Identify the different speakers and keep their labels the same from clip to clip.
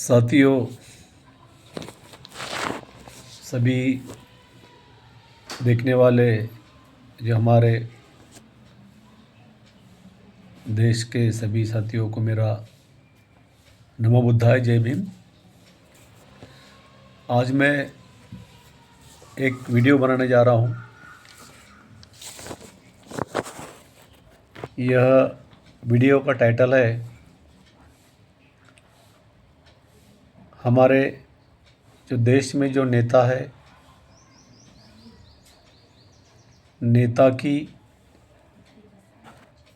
Speaker 1: साथियों, सभी देखने वाले जो हमारे देश के सभी साथियों को मेरा नमो बुद्धाय, जय भीम। आज मैं एक वीडियो बनाने जा रहा हूँ। यह वीडियो का टाइटल है हमारे जो देश में जो नेता है, नेता की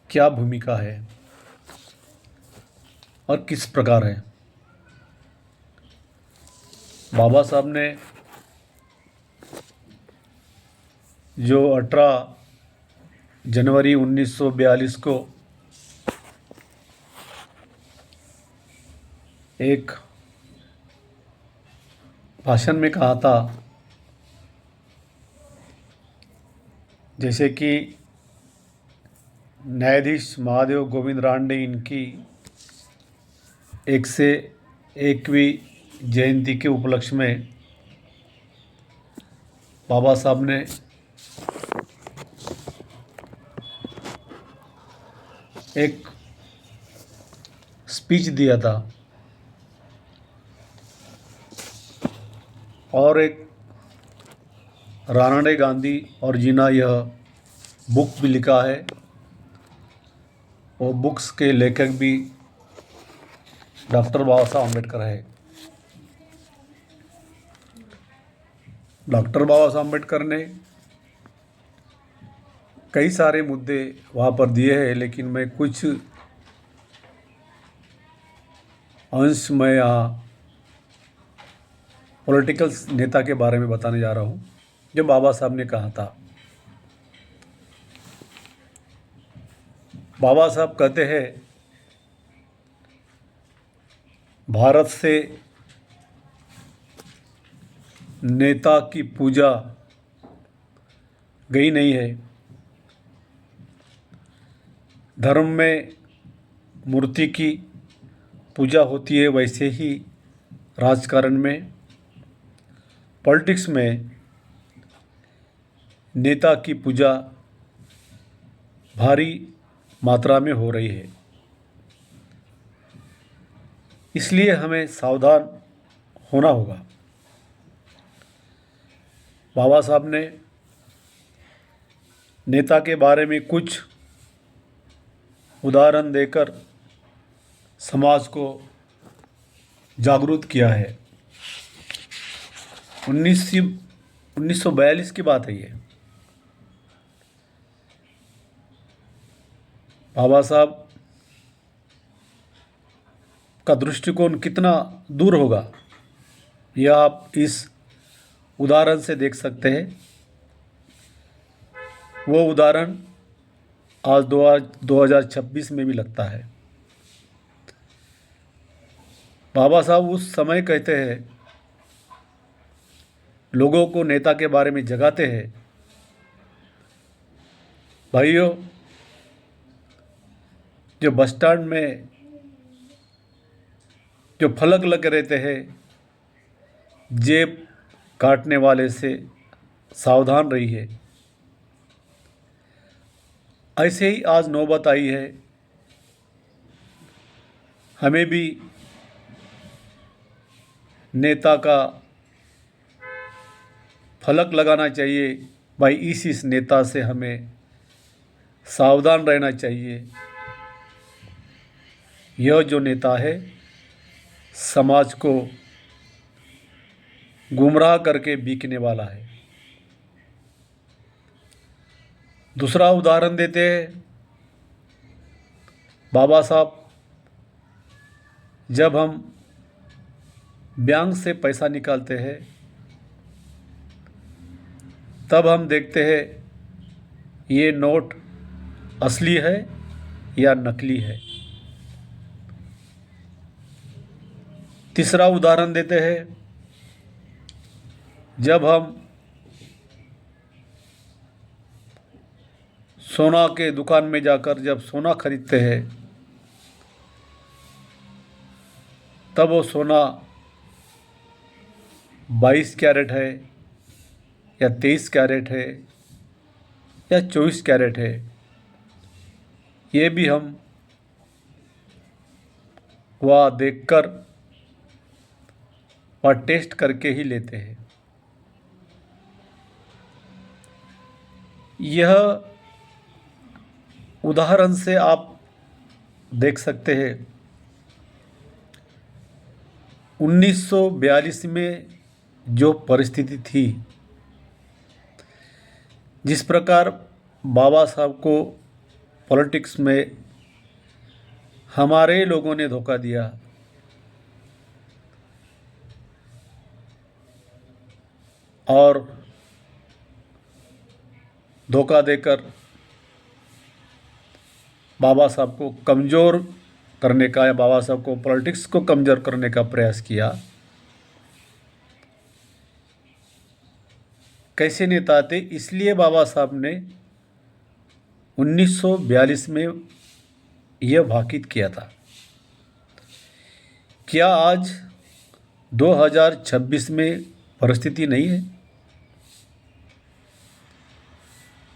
Speaker 1: क्या भूमिका है और किस प्रकार है। बाबा साहब ने जो 18 जनवरी 1942 को एक भाषण में कहा था, जैसे कि न्यायाधीश महादेव गोविंद रानडे इनकी 101वीं जयंती के उपलक्ष्य में बाबा साहब ने एक स्पीच दिया था और एक रानडे गांधी और जीना यह बुक भी लिखा है। वो बुक्स के लेखक भी डॉक्टर बाबा साहब अम्बेडकर है। डॉक्टर बाबा साहब अम्बेडकर ने कई सारे मुद्दे वहाँ पर दिए हैं, लेकिन मैं कुछ अंश में यहाँ पॉलिटिकल नेता के बारे में बताने जा रहा हूँ जो बाबा साहब ने कहा था। बाबा साहब कहते हैं, भारत से नेता की पूजा गई नहीं है। धर्म में मूर्ति की पूजा होती है, वैसे ही राजकारण में, पॉलिटिक्स में नेता की पूजा भारी मात्रा में हो रही है। इसलिए हमें सावधान होना होगा। बाबा साहब ने नेता के बारे में कुछ उदाहरण देकर समाज को जागरूक किया है। 1942 की बात है ये। बाबा साहब का दृष्टिकोण कितना दूर होगा, यह आप इस उदाहरण से देख सकते हैं। वो उदाहरण आज 2026 में भी लगता है। बाबा साहब उस समय कहते हैं, लोगों को नेता के बारे में जगाते हैं, भाइयों, जो बस स्टैंड में जो फलक लगे रहते हैं, जेब काटने वाले से सावधान रहिए। ऐसे ही आज नौबत आई है, हमें भी नेता का फलक लगाना चाहिए। भाई, इस नेता से हमें सावधान रहना चाहिए। यह जो नेता है, समाज को गुमराह करके बिकने वाला है। दूसरा उदाहरण देते हैं, बाबा साहब, जब हम बैंक से पैसा निकालते हैं तब हम देखते हैं ये नोट असली है या नकली है। तीसरा उदाहरण देते हैं, जब हम सोना के दुकान में जाकर जब सोना खरीदते हैं तब वो सोना 22 कैरेट है या 23 कैरेट है या 24 कैरेट है, ये भी हम वह देखकर वह टेस्ट करके ही लेते हैं। यह उदाहरण से आप देख सकते हैं 1942 में जो परिस्थिति थी, जिस प्रकार बाबा साहब को पॉलिटिक्स में हमारे लोगों ने धोखा दिया, और धोखा देकर बाबा साहब को कमज़ोर करने का या बाबा साहब को पॉलिटिक्स को कमज़ोर करने का प्रयास किया। कैसे नेता थे, इसलिए बाबा साहब ने 1942 में यह भाकित किया था। क्या आज 2026 में परिस्थिति नहीं है?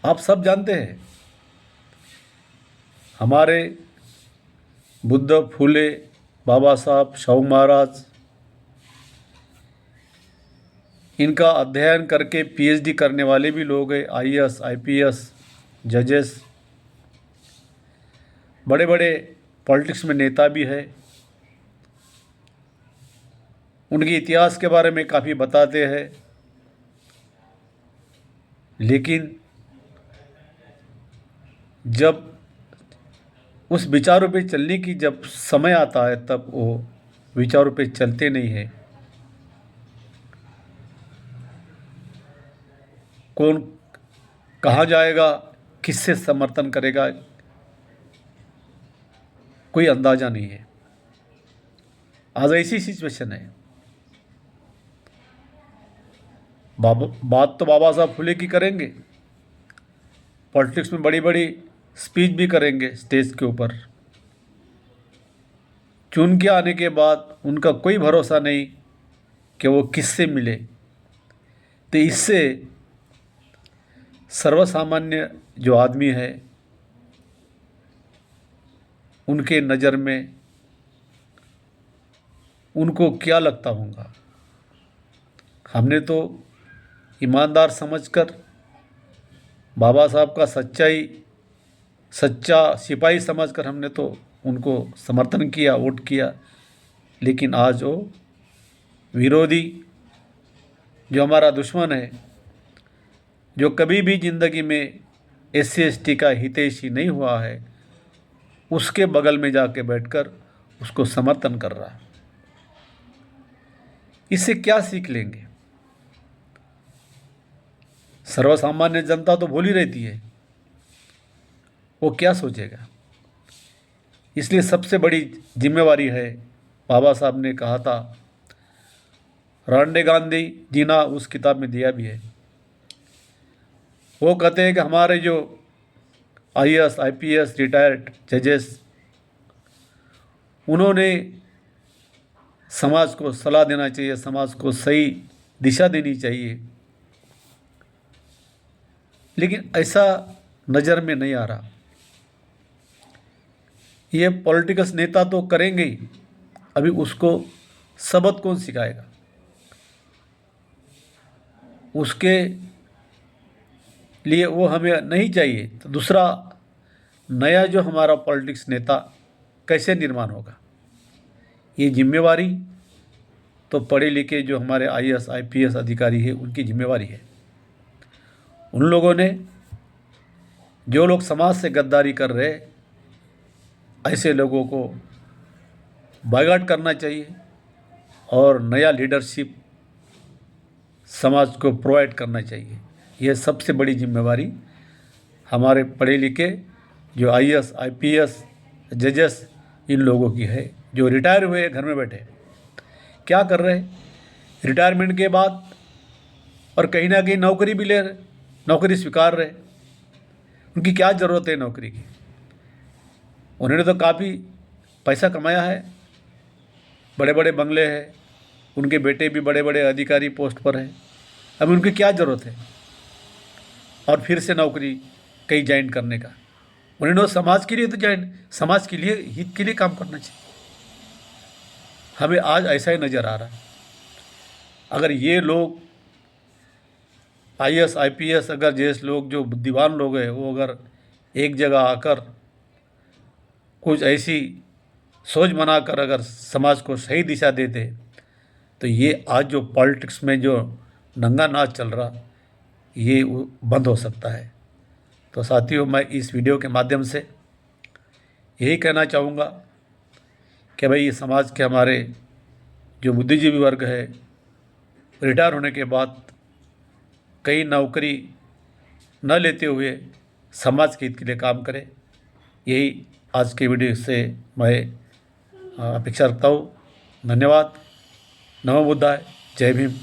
Speaker 1: आप सब जानते हैं, हमारे बुद्ध, फूले, बाबा साहब, शाहू महाराज, इनका अध्ययन करके पीएचडी करने वाले भी लोग हैं, आईएएस, आईपीएस, जजेस, बड़े बड़े पॉलिटिक्स में नेता भी है। उनके इतिहास के बारे में काफ़ी बताते हैं, लेकिन जब उस विचारों पे चलने की जब समय आता है, तब वो विचारों पे चलते नहीं हैं। कौन कहाँ जाएगा, किससे समर्थन करेगा, कोई अंदाज़ा नहीं है। आज ऐसी सिचुएशन है। बात तो बाबा साहब फुले की करेंगे, पॉलिटिक्स में बड़ी बड़ी स्पीच भी करेंगे स्टेज के ऊपर। चुन के आने के बाद उनका कोई भरोसा नहीं कि वो किससे मिले। तो इससे सर्वसामान्य जो आदमी है, उनके नज़र में उनको क्या लगता होगा। हमने तो ईमानदार समझकर बाबा साहब का सच्चा सिपाही समझकर हमने तो उनको समर्थन किया, वोट किया। लेकिन आज वो विरोधी, जो हमारा दुश्मन है, जो कभी भी ज़िंदगी में SC/ST का हितैषी नहीं हुआ है, उसके बगल में जाके बैठकर उसको समर्थन कर रहा है। इससे क्या सीख लेंगे? सर्वसामान्य जनता तो भूली रहती है, वो क्या सोचेगा? इसलिए सबसे बड़ी जिम्मेवारी है, बाबा साहब ने कहा था, रांडे गांधी जी ने उस किताब में दिया भी है। वो कहते हैं कि हमारे जो IAS, IPS रिटायर्ड जजेस, उन्होंने समाज को सलाह देना चाहिए, समाज को सही दिशा देनी चाहिए, लेकिन ऐसा नज़र में नहीं आ रहा। ये पॉलिटिकल नेता तो करेंगे ही, अभी उसको सबक कौन सिखाएगा? उसके लिए वो हमें नहीं चाहिए, तो दूसरा नया जो हमारा पॉलिटिक्स नेता कैसे निर्माण होगा? ये जिम्मेवारी तो पढ़े लिखे जो हमारे IAS, IPS अधिकारी है, उनकी जिम्मेवारी है। उन लोगों ने, जो लोग समाज से गद्दारी कर रहे, ऐसे लोगों को बायकॉट करना चाहिए और नया लीडरशिप समाज को प्रोवाइड करना चाहिए। यह सबसे बड़ी जिम्मेवारी हमारे पढ़े लिखे जो IAS, IPS जजेस, इन लोगों की है, जो रिटायर हुए घर में बैठे क्या कर रहे हैं रिटायरमेंट के बाद, और कहीं ना कहीं नौकरी भी ले रहे, नौकरी स्वीकार रहे। उनकी क्या ज़रूरत है नौकरी की? उन्होंने तो काफ़ी पैसा कमाया है, बड़े बड़े बंगले हैं, उनके बेटे भी बड़े बड़े अधिकारी पोस्ट पर हैं। अब उनकी क्या ज़रूरत है और फिर से नौकरी कहीं ज्वाइन करने का? उन्हें समाज के लिए तो ज्वाइन, समाज के लिए, हित के लिए काम करना चाहिए। हमें आज ऐसा ही नज़र आ रहा है। अगर ये लोग IAS IPS अगर जैसे लोग जो बुद्धिमान लोग हैं वो अगर एक जगह आकर कुछ ऐसी सोच बनाकर अगर समाज को सही दिशा देते तो ये आज जो पॉलिटिक्स में जो नंगा नाच चल रहा ये बंद हो सकता है। तो साथियों, मैं इस वीडियो के माध्यम से यही कहना चाहूँगा कि भाई ये समाज के हमारे जो बुद्धिजीवी वर्ग है रिटायर होने के बाद कई नौकरी न लेते हुए समाज के हित के लिए काम करें। यही आज के वीडियो से मैं अपेक्षा रखता हूँ। धन्यवाद। नमो बुद्धाय। जय भीम।